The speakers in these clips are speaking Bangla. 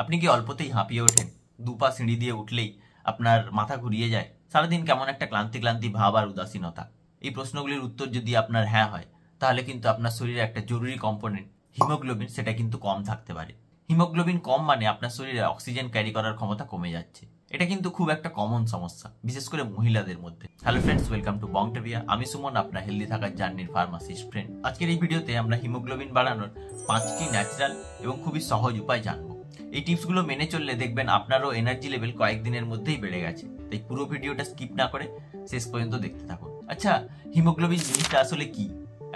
আপনি কি অল্পতেই হাঁপিয়ে ওঠেন? দুপা সিঁড়ি দিয়ে উঠলেই আপনার মাথা ঘুরিয়ে যায়? সারাদিন কেমন একটা ক্লান্তি ক্লান্তি ভাব আর উদাসীনতা? এই প্রশ্নগুলির উত্তর যদি আপনার হ্যাঁ হয়, তাহলে কিন্তু আপনার শরীরে একটা জরুরি কম্পোনেন্ট হিমোগ্লোবিন সেটা কিন্তু কম থাকতে পারে। হিমোগ্লোবিন কম মানে আপনার শরীরে অক্সিজেন ক্যারি করার ক্ষমতা কমে যাচ্ছে। এটা কিন্তু খুব একটা কমন সমস্যা, বিশেষ করে মহিলাদের মধ্যে। Hello friends, welcome to Bongtevia. আমি সুমন, আপনার হেলদি থাকার জার্নির ফার্মাসিস্ট ফ্রেন্ড। আজকের এই ভিডিওতে আমরা হিমোগ্লোবিন বাড়ানোর 5টি ন্যাচারাল এবং খুবই সহজ উপায় জানবো। এই টিপসগুলো মেনে চললে দেখবেন আপনারও এনার্জি লেভেল কয়েকদিনের মধ্যেই বেড়ে গেছে। তাই পুরো ভিডিওটা স্কিপ না করে শেষ পর্যন্ত দেখতে থাকুন। আচ্ছা, হিমোগ্লোবিন জিনিসটা আসলে কি?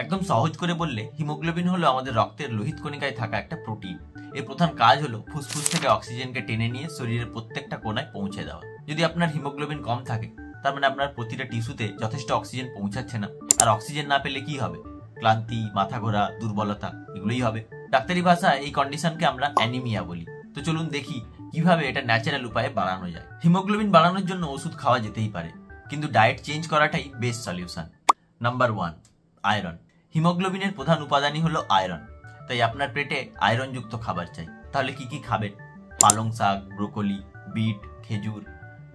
একদম সহজ করে বললে, হিমোগ্লোবিন হলো আমাদের রক্তের লোহিত কণিকায় থাকা একটা প্রোটিন। এর প্রধান কাজ হলো ফুসফুস থেকে অক্সিজেনকে টেনে নিয়ে শরীরের প্রত্যেকটা কোণায় পৌঁছে দেওয়া। যদি আপনার হিমোগ্লোবিন কম থাকে, তার মানে আপনার প্রতিটা টিস্যুতে যথেষ্ট অক্সিজেন পৌঁছাচ্ছে না। আর অক্সিজেন না পেলে কি হবে? ক্লান্তি, মাথা ঘোরা, দুর্বলতা, এগুলোই হবে। ডাক্তারি ভাষায় এই কন্ডিশনকে আমরা অ্যানিমিয়া বলি। তো চলুন দেখি কিভাবে এটা ন্যাচারাল উপায়ে বাড়ানো যায়। হিমোগ্লোবিন বাড়ানোর জন্য ওষুধ খাওয়া যেতেই পারে, কিন্তু ডায়েট চেঞ্জ করাটাই বেস্ট সলিউশন। Number 1, iron. হিমোগ্লোবিনের প্রধান উপাদানই হলো আয়রন। তাই আপনার পেটে আয়রনযুক্ত খাবার চাই। তাহলে কি কি খাবেন? পালং শাক, ব্রোকলি, বিট, খেজুর,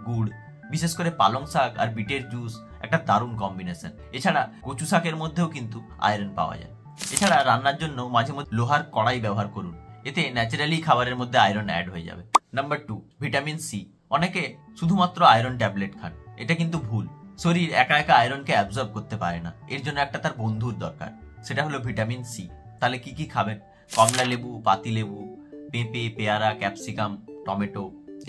গুড়। বিশেষ করে পালং শাক আর বিটের জুস একটা দারুণ কম্বিনেশন। এছাড়া কচু শাকের মধ্যেও কিন্তু আয়রন পাওয়া যায়। এছাড়া রান্নার জন্য মাঝে মধ্যে লোহার কড়াই ব্যবহার করুন, এতে ন্যাচারালি খাবারের মধ্যে আয়রন অ্যাড হয়ে যাবে। Number 2, vitamin C. অনেকে শুধুমাত্র আয়রন ট্যাবলেট খান, এটা কিন্তু ভুল। শরীর একা একা আয়রনকে অ্যাবজর্ব করতে পারে না, এর জন্য একটা তার বন্ধুর দরকার, সেটা হলো ভিটামিন সি। তাহলে কি কি খাবেন? কমলা লেবু, পাতি লেবু, পেঁপে, পেয়ারা, ক্যাপসিকাম, টমেটো,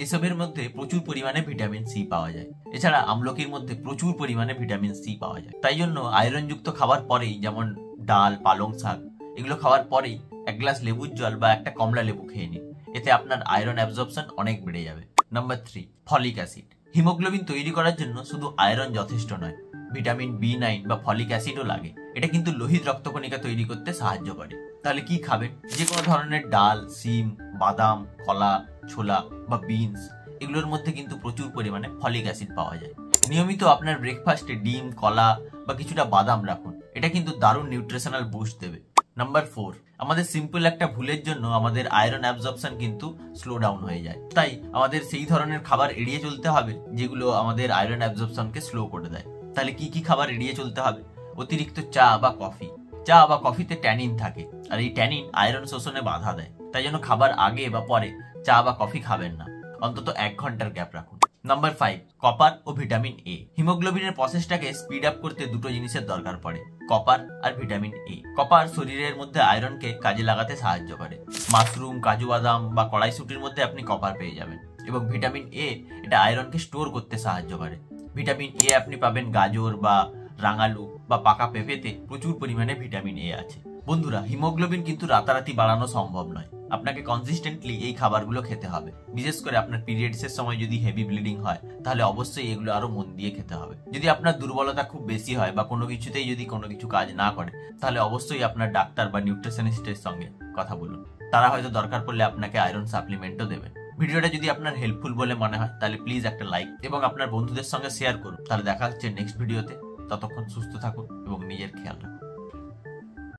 এসবের মধ্যে প্রচুর পরিমাণে ভিটামিন সি পাওয়া যায়। এছাড়া আমলকির মধ্যে প্রচুর পরিমাণে ভিটামিন সি পাওয়া যায়। তাই জন্য আয়রনযুক্ত খাবার পরেই, যেমন ডাল, পালং শাক, এগুলো খাওয়ার পরেই এক গ্লাস লেবুর জল বা একটা কমলা লেবু খেয়ে নিন। এতে আপনার আয়রন অ্যাবজর্পশন অনেক বেড়ে যাবে। Number 3, folic acid. হিমোগ্লোবিন তৈরি করার জন্য শুধু আয়রন যথেষ্ট নয়, ভিটামিন B9 বা ফলিক অ্যাসিডও লাগে। এটা কিন্তু লোহিত রক্তকণিকা তৈরি করতে সাহায্য করে। তাহলে কি খাবেন? যে কোনো ধরনের ডাল, শিম, বাদাম, কলা, ছোলা বা বিনস, এগুলোর মধ্যে কিন্তু প্রচুর পরিমাণে ফলিক অ্যাসিড পাওয়া যায়। নিয়মিত আপনার ব্রেকফাস্টে ডিম, কলা বা কিছুটা বাদাম রাখুন, এটা কিন্তু দারুণ নিউট্রিশনাল বুস্ট দেবে। নাম্বার 4, আমাদের সিম্পল একটা ভুলের জন্য আমাদের আয়রন অ্যাবজর্পশন কিন্তু স্লো ডাউন হয়ে যায়। তাই আমাদের সেই ধরনের খাবার এড়িয়ে চলতে হবে যেগুলো আমাদের আয়রন অ্যাবজর্পশনকে স্লো করে দেয়। তাহলে কি কি খাবার এড়িয়ে চলতে হবে? অতিরিক্ত চা বা কফি। চা বা কফিতে ট্যানিন থাকে, আর এই ট্যানিন আয়রন শোষণে বাধা দেয়। তাই জন্য খাবার আগে বা পরে চা বা কফি খাবেন না, অন্তত 1 ঘন্টার গ্যাপ রাখুন। নাম্বার 5, কপার ও ভিটামিন এ। হিমোগ্লোবিনের প্রসেসটাকে স্পিড আপ করতে দুটো জিনিসের দরকার পড়ে, কপার আর ভিটামিন এ। কপার শরীরের মধ্যে আয়রনকে কাজে লাগাতে সাহায্য করে। মাশরুম, কাজু বাদাম বা কড়াইশুটির মধ্যে আপনি কপার পেয়ে যাবেন। এবং ভিটামিন এ, এটা আয়রনকে স্টোর করতে সাহায্য করে। ভিটামিন এ আপনি পাবেন গাজর বা রাঙালু বা পাকা পেঁপেতে প্রচুর পরিমাণে ভিটামিন এ আছে। বন্ধুরা, হিমোগ্লোবিন কিন্তু রাতারাতি বাড়ানো সম্ভব নয়। আপনাকে কনসিস্টেন্টলি এই খাবারগুলো খেতে হবে। বিশেষ করে আপনার পিরিয়ডসের সময় যদি হেভি ব্লিডিং হয়, তাহলে অবশ্যই এগুলো আরো মন দিয়ে খেতে হবে। যদি আপনার দুর্বলতা খুব বেশি হয় বা কোনো কিছুতেই যদি কোনো কিছু কাজ না করে, তাহলে অবশ্যই আপনার ডাক্তার বা নিউট্রিশনিস্টের সঙ্গে কথা বলুন। তারা হয়তো দরকার পড়লে আপনাকে আয়রন সাপ্লিমেন্টও দেবে। ভিডিওটা যদি আপনার হেল্পফুল বলে মনে হয়, তাহলে প্লিজ একটা লাইক এবং আপনার বন্ধুদের সঙ্গে শেয়ার করুন। তাহলে দেখা হচ্ছে নেক্সট ভিডিওতে। ততক্ষণ সুস্থ থাকুন এবং নিজের খেয়াল রাখুন।